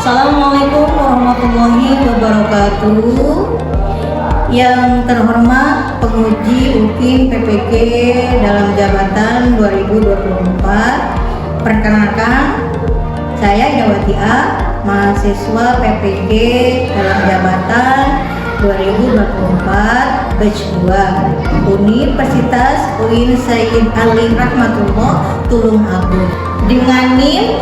Assalamualaikum warahmatullahi wabarakatuh. Yang terhormat penguji UPIN PPG dalam jabatan 2024, perkenalkan saya Yawati A, mahasiswa PPG dalam jabatan 2024 batch 2 Universitas UIN Sayyid Ali Rahmatullah Tulungagung dengan NIM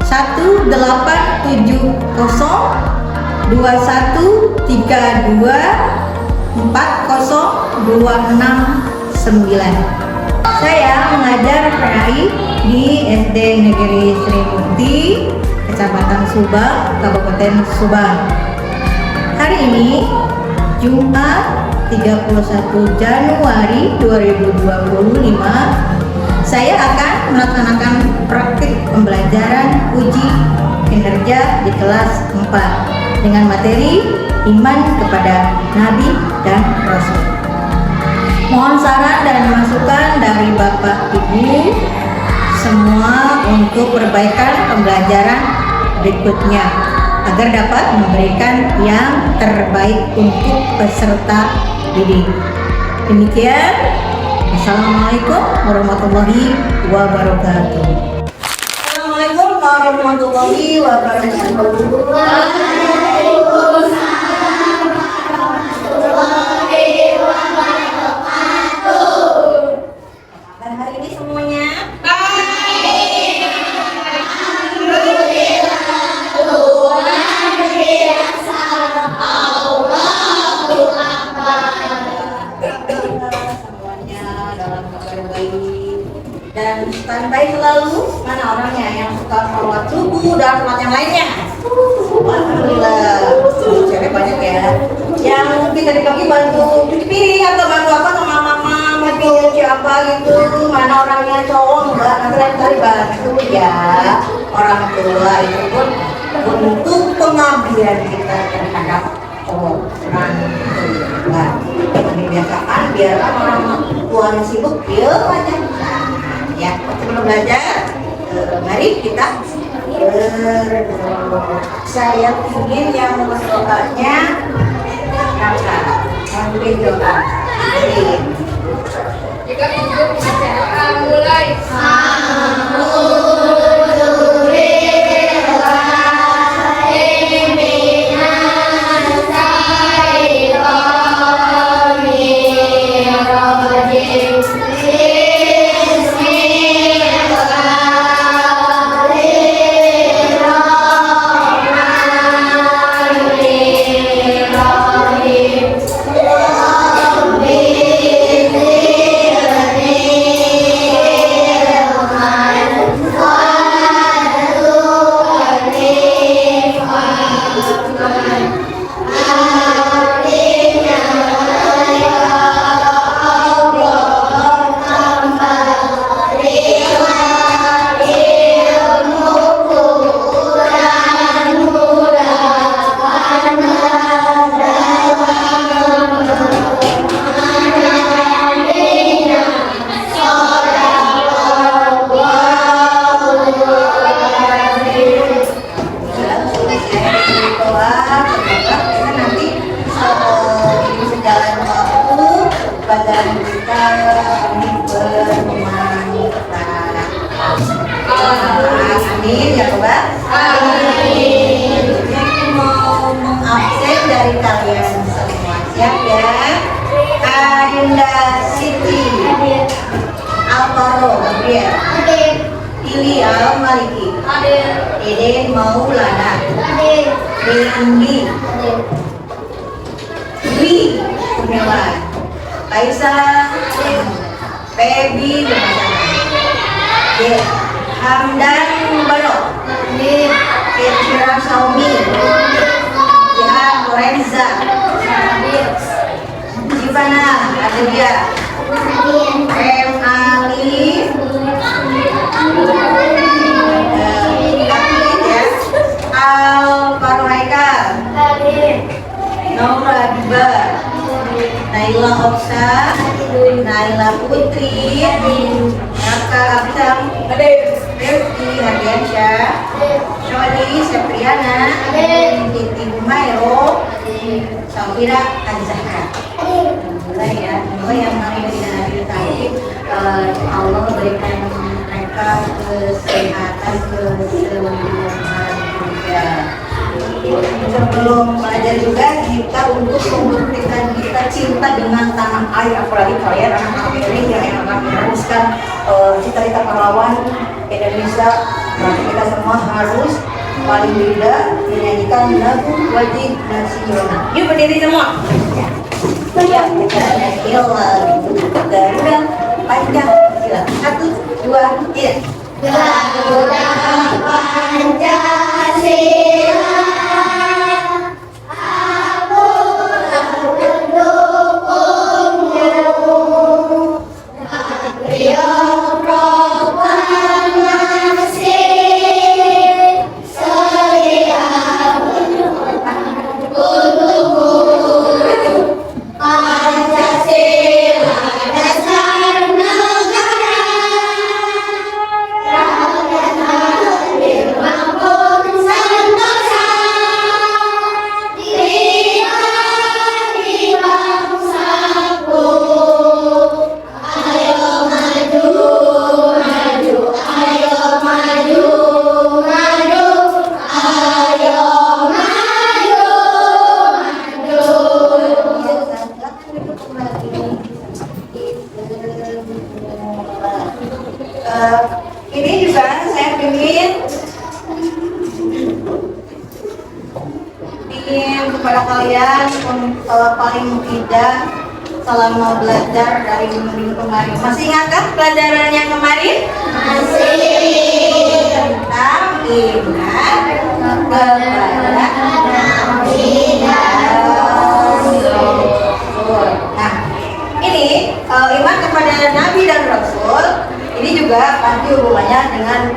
1870132402669. Saya mengajar PAI di SD Negeri Sri Mukti, Kecamatan Subang, Kabupaten Subang. Hari ini Jumat 31 Januari 2025, saya akan melaksanakan praktik pembelajaran uji kinerja di kelas 4 dengan materi iman kepada Nabi dan Rasul. Mohon saran dan masukan dari Bapak Ibu semua untuk perbaikan pembelajaran berikutnya agar dapat memberikan yang terbaik untuk peserta didik. Demikian, Assalamualaikum warahmatullahi wabarakatuh. Assalamualaikum warahmatullahi wabarakatuh. Waalaikumsalam warahmatullahi wabarakatuh. Dan hari ini semuanya baik. Alhamdulillah. Tuhan biasa. Allahu Akbar. Dan standby selalu. Mana orangnya yang suka sholat subuh dan sholat yang lainnya? Alhamdulillah, cewek banyak ya. Yang mungkin tadi pagi bantu cuci piring atau bantu apa sama mama, bantu nyuci apa gitu. Mana orangnya cowok enggak? Nanti lain kali bantu ya. Orang tua itu pun untuk pengabdian kita terhadap cowok. Nah, dibiasakan biar orang tuanya sibuk, dia aja. Ya, sebelum belajar, mari kita berdoa. Saya ingin yang berdoanya kakak, ambil doa. Jika untuk acara mulai. Amin ya Pak. Amin. Saya mau mengabsen dari kalian semua. Siap ya? Adinda Siti Alvaro Gabriel, Ili Al Maliki, Dede Maulana, Indi, Dwi Kurniawan, Kaisa, Pebi Hamdan Bano, Kecira Saumi, Jihan Lorenza, Jivana Adria, M. Ali, Al Faruhaika, Naura Diba, Naila Oksa, Naila Putri, Raka Abdam, Rifki Diansyah, Syoli Septriana, Titi Humairo, Syafira Azhara. Alhamdulillah ya, semoga yang hari ini dan hari tadi Allah berikan mereka kesehatan, kesembuhan juga. Sebelum belajar juga kita untuk membuktikan kita cinta dengan tanah air, apalagi kalian anak-anak Indonesia yang akan meneruskan cita-cita pahlawan Indonesia. Berarti kita semua harus paling tidak menyanyikan lagu wajib nasional. Yuk berdiri semua. Ya, kita nyanyi lagu Garuda Pancasila. 1, 2, 3. Garuda Pancasila. Ini juga saya ingin kepada kalian paling tidak selama belajar dari minggu kemarin. Masih ingatkah pelajaran yang kemarin? Masih. Tentang ingat kepada Nabi dan Rasul. Nah, ini iman kepada Nabi dan Rasul. Ini juga pasti hubungannya dengan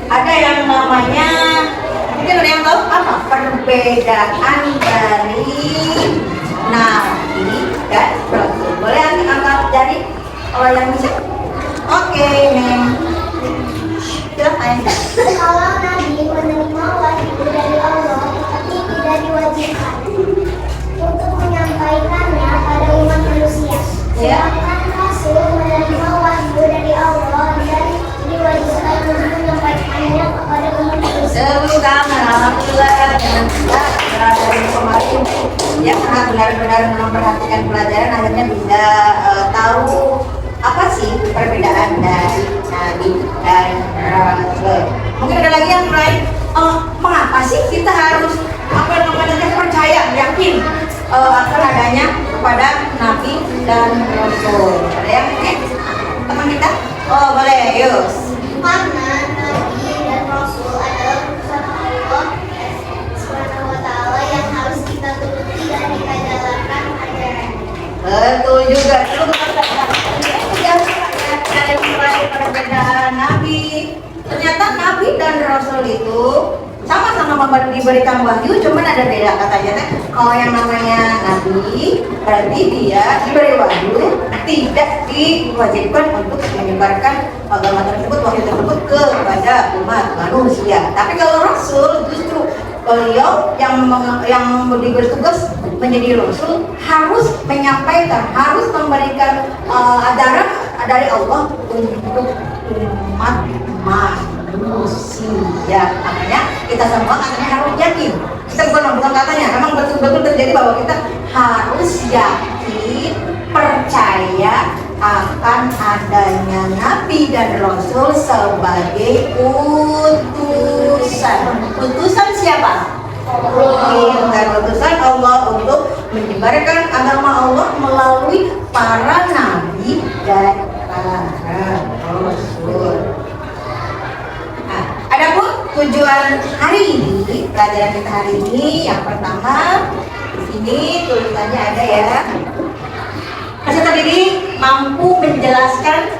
ada yang namanya, mungkin ada yang tahu apa perbedaan dari Nabi dan Rasul. Boleh angkat jari kalau yang bisa. Oke, Neng. Silakan. Kalau Nabi menerima wahyu dari Allah, tetapi tidak diwajibkan untuk menyampaikannya pada umat manusia. Sedangkan Rasul menerima wahyu dari Allah dan diwajibkan untuk menyampaikannya kepada umat manusia. Tepuk tangan, alhamdulillah. Dengan kita dari kemarin yang benar-benar memperhatikan pelajaran akhirnya bisa tahu apa sih perbedaan dari Nabi dan Rasul. Mungkin ada lagi yang lain. Mengapa sih kita harus percaya, yakin akan adanya kepada Nabi dan Rasul? Ada yang teman kita? Oh boleh, yuk. Karena Nabi dan Rasul adalah utusan Allah Subhanahu wa Ta'ala yang harus kita turuti dan kita jalankan ajaran. Betul juga. Ada perbedaan Nabi. Ternyata Nabi dan Rasul itu sama-sama diberikan wahyu, cuman ada beda katanya. Kalau yang namanya Nabi, berarti dia diberi wahyu, tidak diwajibkan untuk menyebarkan agama tersebut, wahyu tersebut kepada umat manusia. Tapi kalau Rasul, justru beliau yang diberi tugas menjadi Rasul harus menyampaikan, harus memberikan ajaran dari Allah untuk umat manusia. Makanya kita semua katanya harus yakin. Kita bukan katanya, memang betul-betul terjadi bahwa kita harus yakin, percaya akan adanya Nabi dan Rasul sebagai utusan. Utusan siapa? Dan utusan Allah untuk menyebarkan agama Allah melalui para nabi dan para rasul. Nah, adapun tujuan hari ini, pelajaran kita hari ini yang pertama di sini tulisannya ada ya. Peserta didik mampu menjelaskan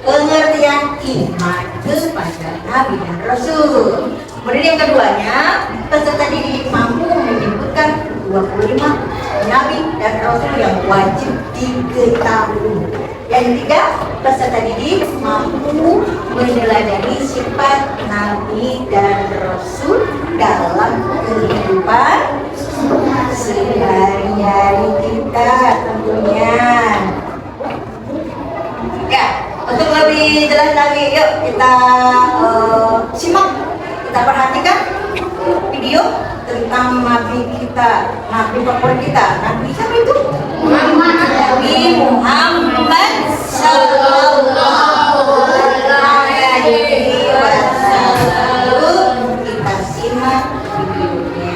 pengertian iman kepada Nabi dan Rasul. Kemudian yang keduanya, peserta didik mampu menyebutkan 25 Nabi dan Rasul yang wajib diketahui. Yang ketiga, peserta didik mampu meneladani sifat Nabi dan Rasul dalam kehidupan sehari-hari kita tentunya. Ya, untuk lebih jelas lagi, yuk kita simak, kita perhatikan video tentang Nabi kita, Nabi favorit kita. Nabi siapa itu? Nabi Muhammad Sallallahu Alaihi Wasallam. Kita simak videonya.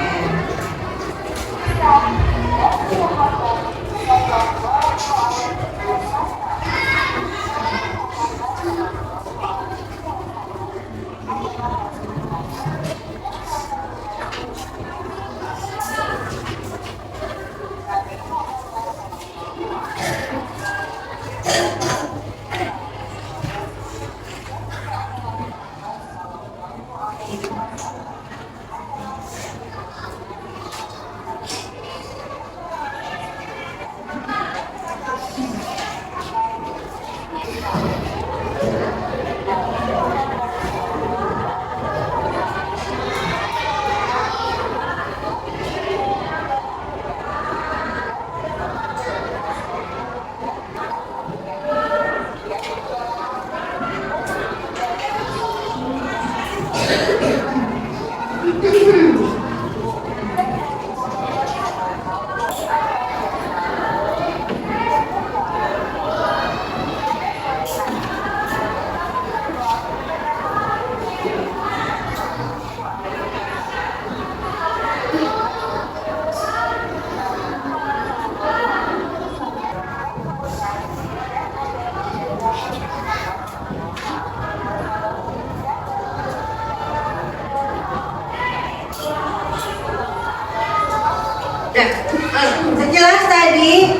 Sejelas tadi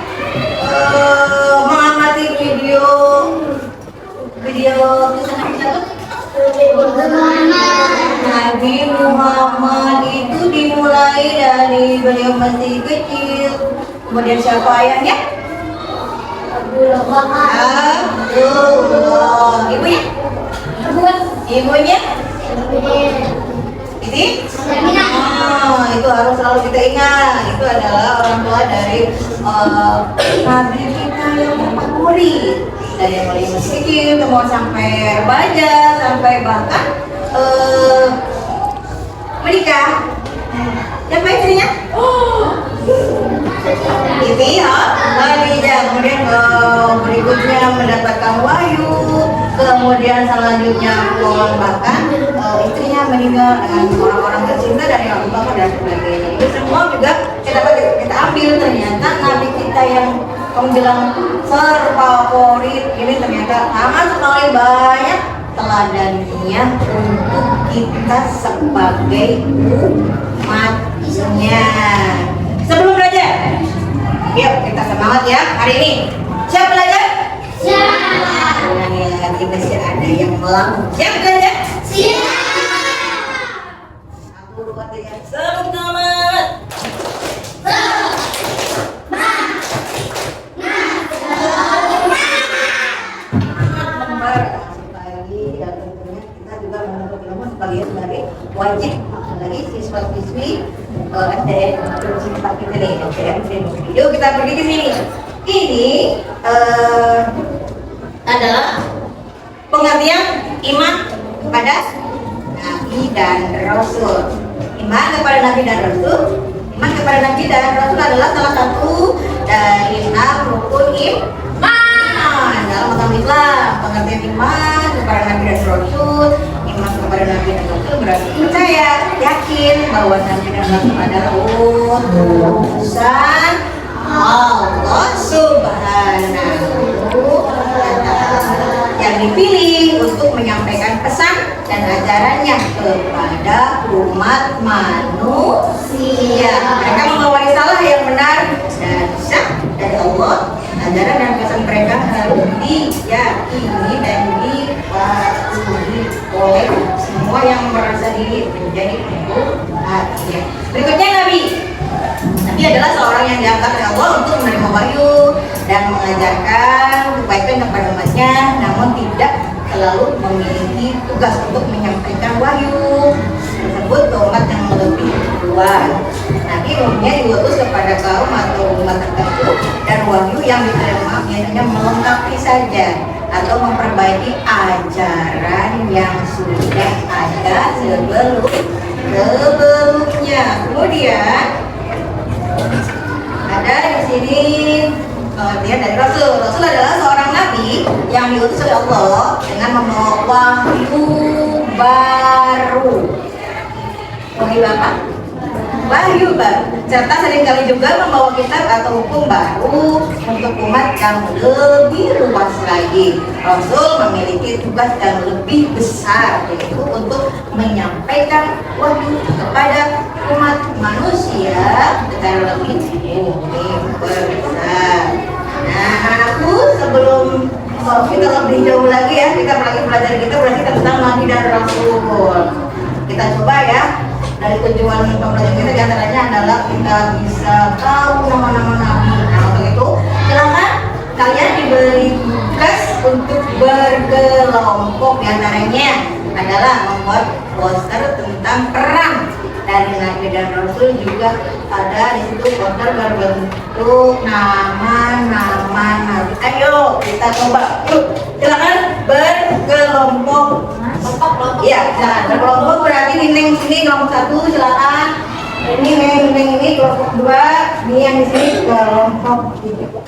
mengamati video Nabi Muhammad itu dimulai dari beliau masih kecil. Kemudian siapa ayahnya? Abdullah. Ibunya? Ibunya? Itu harus selalu kita ingat. Itu adalah orang tua dari Nabi kita yang favorit. Dari yang mulai masih kecil, kemudian sampai remaja, sampai bahkan menikah. Siapa istrinya? Ini ya, Khadijah. Kemudian berikutnya mendapatkan wahyu. Kemudian selanjutnya bahkan istrinya meninggal dengan orang-orang tercinta dari Abu Bakar dan sebagainya. Itu semua juga kita ambil, ternyata Nabi kita yang kamu bilang terfavorit ini ternyata sama sekali banyak teladannya untuk kita sebagai umatnya. Sebelum belajar, yuk kita semangat ya hari ini. Siap belajar? Siap. Nah, nanti masih ada yang melamun. Siap belajar? Siap. Aku lupa dengan semangat. Sebagai wajib lagi siswa-siswi SDN tempat kita nih. Yuk kita pergi ke sini. Ini adalah pengertian iman kepada Nabi dan Rasul. Iman kepada Nabi dan Rasul. Iman kepada Nabi dan Rasul adalah salah satu dari 6 rukun iman dalam agama Islam. Pengertian iman kepada Nabi dan Rasul. Iman kepada Nabi dan Rasul berarti percaya, yakin bahwa Nabi dan Rasul adalah utusan Allah Subhanahu wa Ta'ala yang dipilih untuk menyampaikan pesan dan ajarannya kepada umat manusia. Mereka membawa risalah yang benar dan sah dari Allah. Ajaran dan pesan mereka harus diyakini dan dipatuhi oleh semua yang merasa diri menjadi umatnya. Berikutnya Nabi. Nabi adalah seorang yang diangkat oleh Allah untuk menerima wahyu dan mengajarkan kebaikan kepada umatnya, namun tidak selalu memiliki tugas untuk menyampaikan wahyu tersebut ke umat yang lebih luas. Nanti umumnya diutus kepada kaum atau umat tertentu, dan wahyu yang diterima biasanya melengkapi saja atau memperbaiki ajaran yang sudah ada sebelumnya. Kemudian ada di sini pengertian dari Rasul. Rasul adalah seorang nabi yang diutus oleh Allah dengan membawa wahyu baru. Wahyu apa? Wahyu baru. Serta seringkali juga membawa kitab atau hukum baru untuk umat yang lebih luas lagi. Rasul memiliki tugas yang lebih besar, yaitu untuk menyampaikan wahyu kepada umat manusia secara lebih universal. Nah, anakku, sebelum kita lebih jauh lagi ya, kita lagi belajar berarti tentang Nabi dan Rasul. Kita coba ya. Dari tujuan pembelajaran kita diantaranya adalah kita bisa tahu nama-nama Nabi. Nah, untuk itu silakan kalian diberi tugas untuk berkelompok. Diantaranya adalah membuat poster tentang perang dari Nabi dan Rasul. Juga ada di situ poster berbentuk nama-nama Nabi. Ayo kita coba. Yuk, silakan berkelompok. Iya, silakan berkelompok. Berarti di Neng sini kelompok 1 silakan. Ini Neng ini kelompok 2. Ini yang di sini kelompok 11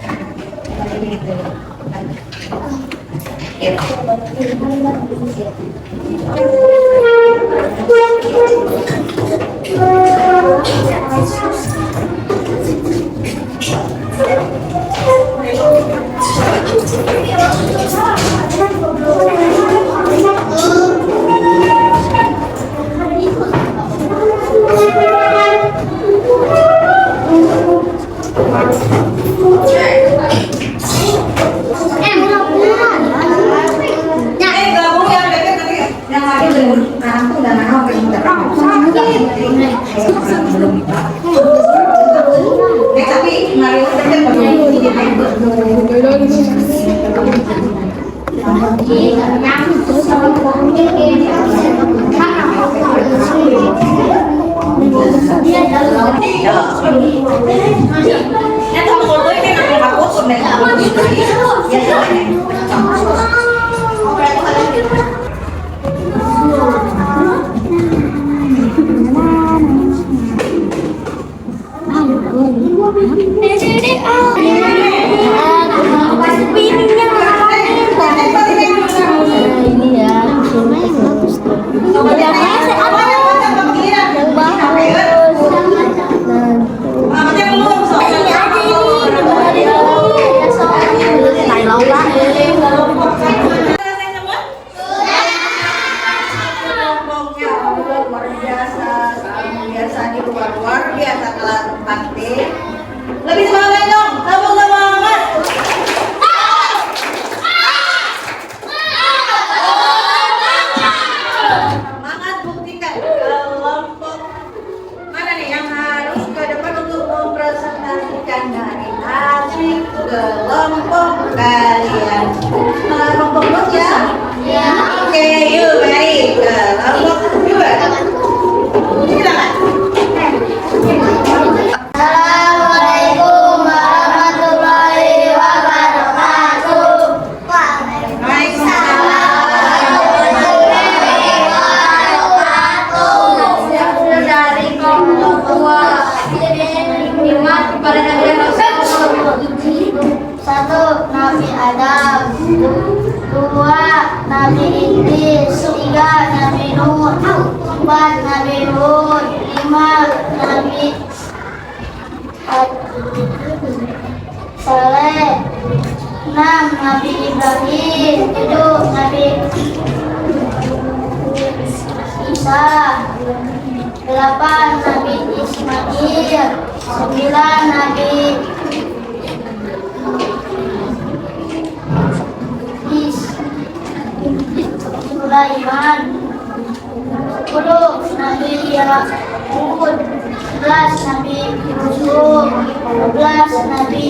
Nabi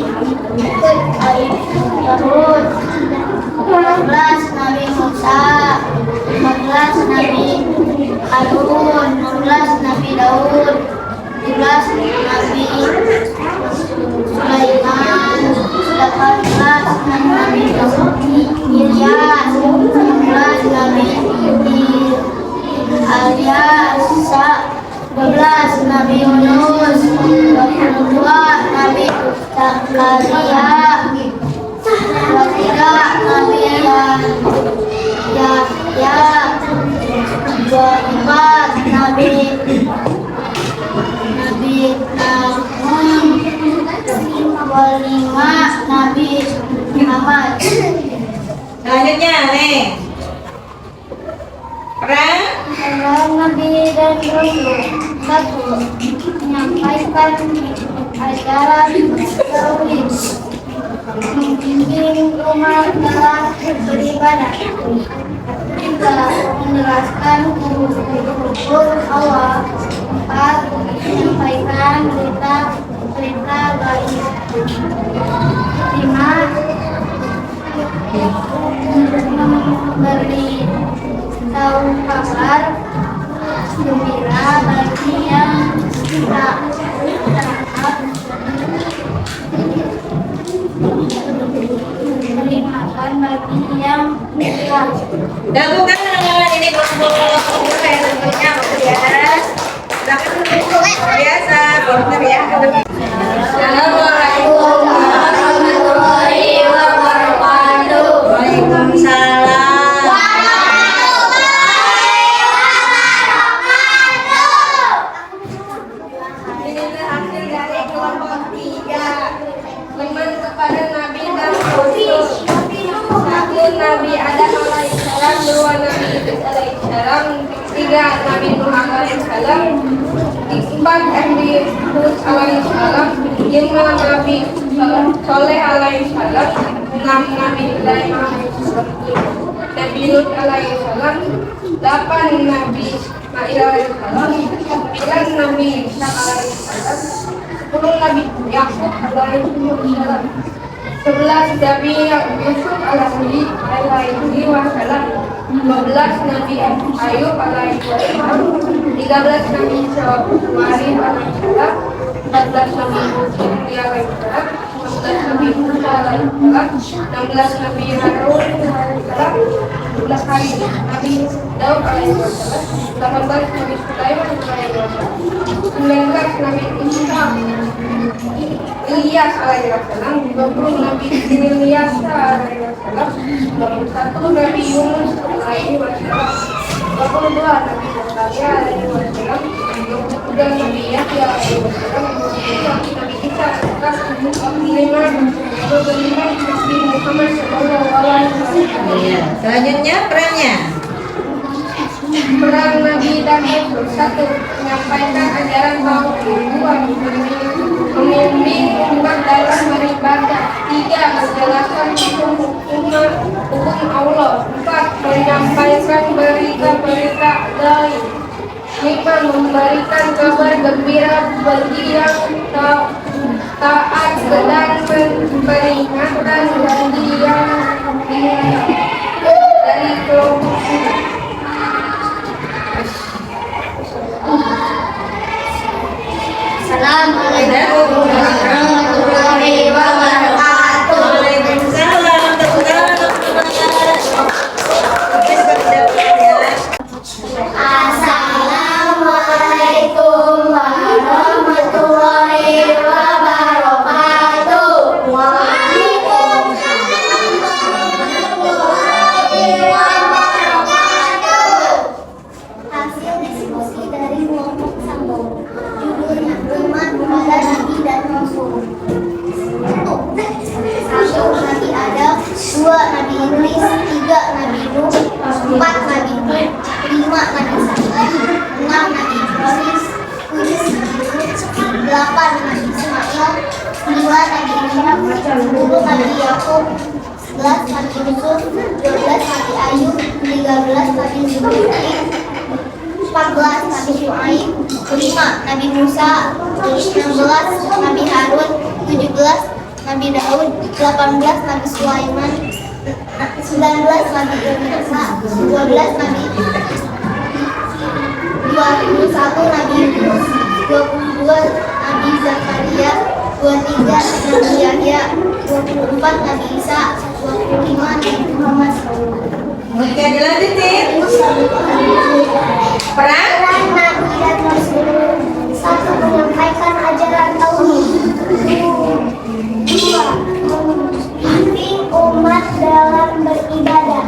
12 Nabi Musa, 14 Nabi Harun, 16 Nabi Daud, 17 Nabi Sulaiman, 18 Nabi Ilyas, 19 Nabi Ilyas, 12 Nabi Yunus, 22 Nabi Zakaria, 23 Nabi Yahya, 24 Nabi Nahum, 25 Nabi Muhammad. Selanjutnya nih. Perang Nabi dan Rasul. Satu, menyampaikan ajaran tauhid, membimbing umat dalam beribadah, tiga, menjelaskan hukum Allah, empat, menyampaikan berita gaib, lima, memberi tahu kabar gembira bagi yang tak memberi makan bagi yang tidak. gabungkan dengan ini kelompok ya tentunya ya. Silakan duduk biasa, benar ya. Assalamualaikum warahmatullahi wabarakatuh. Waalaikumsalam. Inilah hasil dari kelompok 3. Iman kepada Nabi dan Rasul. 1 Nabi Adam alaihissalam, 2 Nabi Idris alaihissalam, 3 Nabi Nuh alaihissalam, 4 Nabi Hud alaihissalam, 5 Nabi Soleh alaihissalam, 6 Nabi Ibrahim alaihissalam, Nabi Lut alaihissalam, 8 Nabi Ismail alaihissalam, 9 Nabi Isa alaihissalam, 10 Nabi Yakub alaihissalam, 11 Nabi Yusuf alaihi wasallam, 12 Nabi Ayub alaihi wasallam, 13 Nabi Ibrahim alaihi salam, 14 Nabi Muhammad alaihi salam, 15 Nabi Musa alaihi salam, 16 Nabi Harun alaihi salam, 17 Nabi Daud alaihi salam, 18 Nabi Sulaiman alaihi salam, 19 Nabi Ilyas alaihi wasallam, 20 Nabi Ilyas alaihi wasallam, 21 Nabi Yunus alaihi wasallam, 22 Nabi Zakaria alaihi wasallam, 23 Nabi Yahya alaihi wasallam, 24 Nabi Isa alaihi wasallam, 25 Nabi Muhammad sallallahu alaihi wasallam. Selanjutnya perannya. Perang Nabi dan Rasul. 1. Menyampaikan ajaran tauhid. 2. Membimbing umat dalam beribadah. 3. Menjelaskan hukum Allah. 4. Menyampaikan berita-berita gaib. 5. Memberikan kabar gembira bagi yang taat dan peringatan bagi yang dari kelompok. Assalamualaikum warahmatullahi wabarakatuh. Waalaikumsalam Assalamualaikum warahmatullahi wabarakatuh. Waalaikumsalam warahmatullahi wabarakatuh. Hasil diskusi dari kelompok Sambung. Judulnya Iman kepada Nabi dan Rasul. 1. Nabi Adam, 2. Nabi Idris, 3. Nabi Nuh, 4. Nabi Hud, 5. Nabi Saleh, 6. Nabi Ibrahim, 7. Nabi Lut, 8. Nabi Ismail, 9. Nabi Ishak, 10. Nabi Yakub, 11. Nabi Yusuf, 12. Nabi Ayub, 13. Nabi Zulkifli, 14 Nabi Syuaib, 5 Nabi Musa, 16 Nabi Harun, 17 Nabi Daud, 18 Nabi Sulaiman, 19 Nabi Isa, 12 Nabi 21 Nabi Yunus, 22 Nabi Zakaria, 23 Nabi Yahya, 24 Nabi Isa, 25 Nabi Muhammad SAW. Oke, dilanjutin. Peran Peran Nabi dan Rasul. 1. Menyampaikan ajaran tauhid. 2. Membimbing umat dalam beribadah.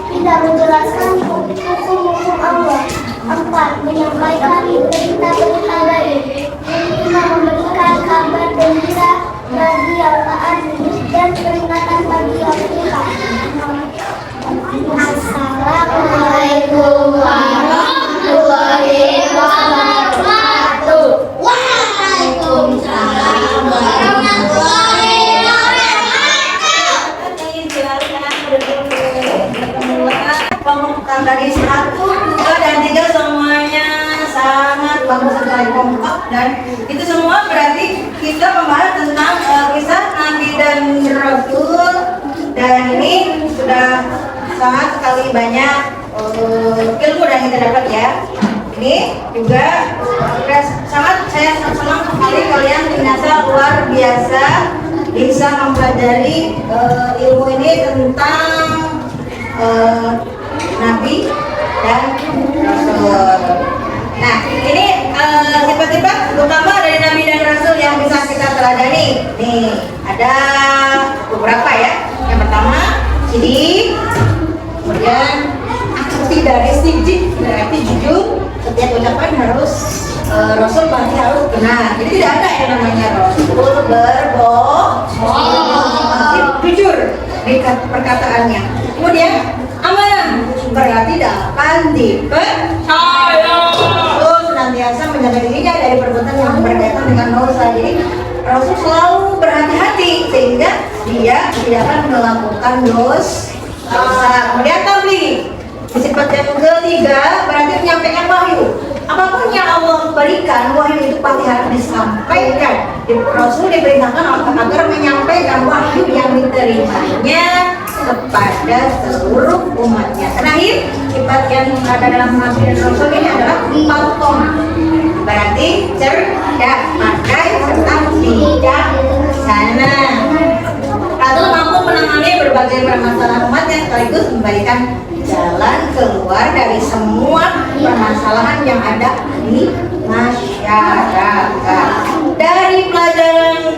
3. Menjelaskan hukum-hukum Allah. 4. Menyampaikan berita-berita baik. 5. Memberikan kabar gembira bagi yang taat dan peringatan bagi yang tidak. Assalamualaikum warahmatullahi wabarakatuh. Waalaikumsalam warahmatullahi wabarakatuh. Pembukaan dari 1, 2, dan 3 semuanya sangat bagus sekali, kompak, dan itu semua berarti kita membahas tentang kisah Nabi dan Rasul, dan ini sudah sangat sekali banyak ilmu yang kita dapat ya. Ini juga saya senang sekali kalian ternyata luar biasa bisa mempelajari ilmu ini tentang Nabi dan Rasul. Nah, ini sifat-sifat utama dari Nabi dan Rasul yang bisa kita teladani. Nih, ada beberapa ya. Yang pertama, sidik. Kemudian aktif dari sidik, berarti jujur. Setiap ucapan harus Rasul pasti harus benar. Jadi tidak ada yang namanya Rasul berbohong. Jujur di perkataannya. Kemudian amanah, berarti dapat dipercaya. Terus senantiasa menjaga dirinya dari perbuatan yang berkaitan dengan dosa. Jadi Rasul selalu berhati-hati sehingga dia tidak akan melakukan dosa. Kemudian tabligh. Sifat yang ketiga berarti menyampaikan wahyu. Apapun yang Allah berikan, wahyu itu pasti harus disampaikan. Rasul diperintahkan agar menyampaikan wahyu yang diterimanya kepada seluruh umatnya. Terakhir, sifat yang ada dalam Nabi dan Rasul ini adalah istiqomah. Berarti cerdas, pandai, serta bijaksana. Rasul mampu menangani berbagai permasalahan umatnya sekaligus memberikan jalan keluar dari semua permasalahan yang ada di masyarakat. Dari pelajaran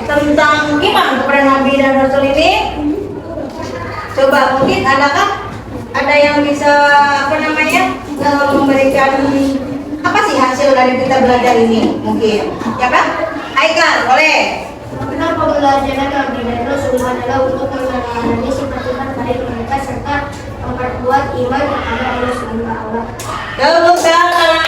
tentang iman kepada Nabi dan Rasul ini, coba mungkin ada yang bisa memberikan apa sih hasil dari kita belajar ini mungkin, ya kan? Haikal, boleh. Kenapa belajar Nabi dan Rasul adalah untuk mengenali sifat-sifat baik mereka serta memperkuat iman kepada Allah Subhanahu wa Ta'ala.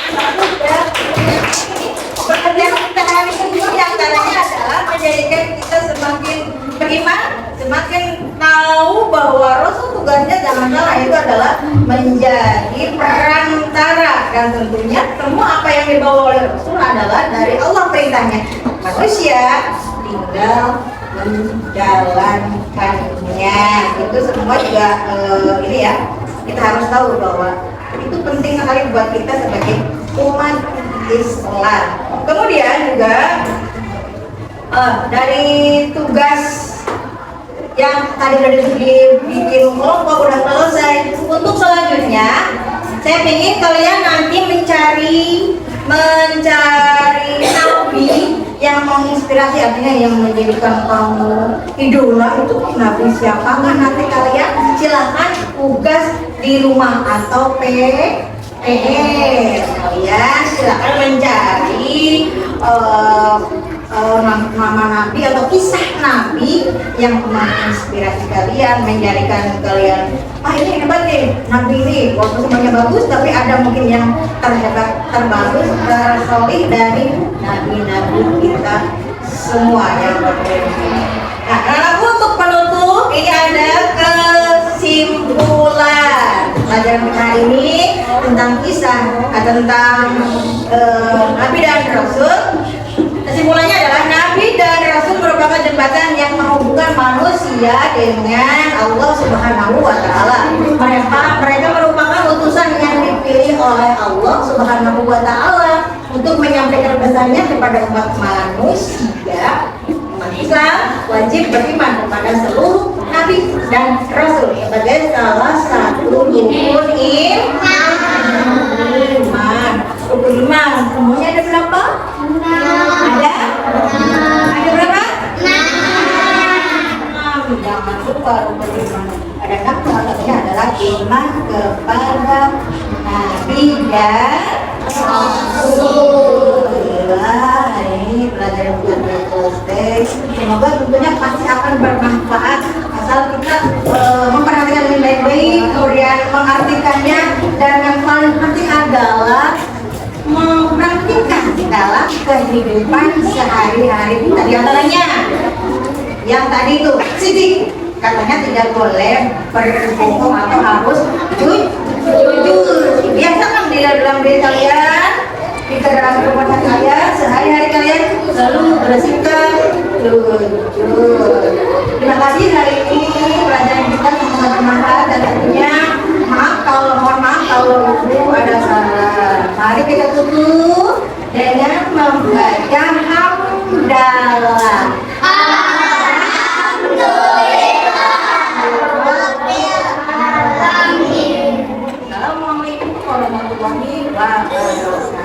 Pekerjaan kita hari ini diantaranya adalah menjadikan kita semakin beriman, semakin tahu bahwa Rasul tugasnya jangan salah, itu adalah menjadi perantara, dan tentunya semua apa yang dibawa oleh Rasul adalah dari Allah perintahnya. Manusia tinggal menjalankannya. Itu semua juga ini ya, kita harus tahu bahwa itu penting sekali buat kita sebagai umat Islam. Kemudian juga dari tugas yang tadi udah dibikin kelompok udah selesai. Untuk selanjutnya saya ingin kalian nanti mencari nabi yang menginspirasi, artinya yang menjadikan kamu idola. Itu nabi siapa kan? Nanti kalian silahkan tugas di rumah atau kalian silakan mencari nama nabi atau kisah nabi yang menginspirasi kalian, menjadikan kalian ini hebat nih nabi ini, walaupun semuanya bagus tapi ada mungkin yang terhebat, terbagus, tersolih dari nabi-nabi kita semua yang berbeda. Nah, lalu untuk penutup ini ada kesimpulan pelajaran kita hari ini tentang kisah tentang Nabi dan Rasul. Kesimpulannya adalah Nabi dan Rasul merupakan jembatan yang menghubungkan menghubungkan manusia dengan Allah Subhanahu wa Ta'ala. Mereka merupakan utusan yang dipilih oleh Allah Subhanahu wa Ta'ala untuk menyampaikan pesannya kepada umat manusia. Umat Islam wajib beriman kepada seluruh nabi dan rasul sebagai salah satu rukun iman. Rukun iman semuanya ada berapa? Ada berapa? 6. Jangan lupa rukun iman. Ada 6, salah satunya adalah iman kepada nabi dan rasul. Ini pelajaran selesai. Semoga tentunya pasti akan bermanfaat asal kita memperhatikan ini baik-baik, kemudian mengartikannya, dan yang paling penting adalah mempraktikkan dalam kehidupan sehari-hari kita. Di antaranya yang tadi itu Siti katanya tidak boleh berbohong atau harus jujur. Biasakan di dalam diri kalian, di dalam rumah kalian, sehari-hari kalian selalu bersikap jujur. Terima kasih hari ini pelajaran kita semoga bermanfaat, dan tentunya mohon maaf kalau ada salah. Mari kita tutup dengan membaca hamdalah. Assalamualaikum warahmatullahi wabarakatuh.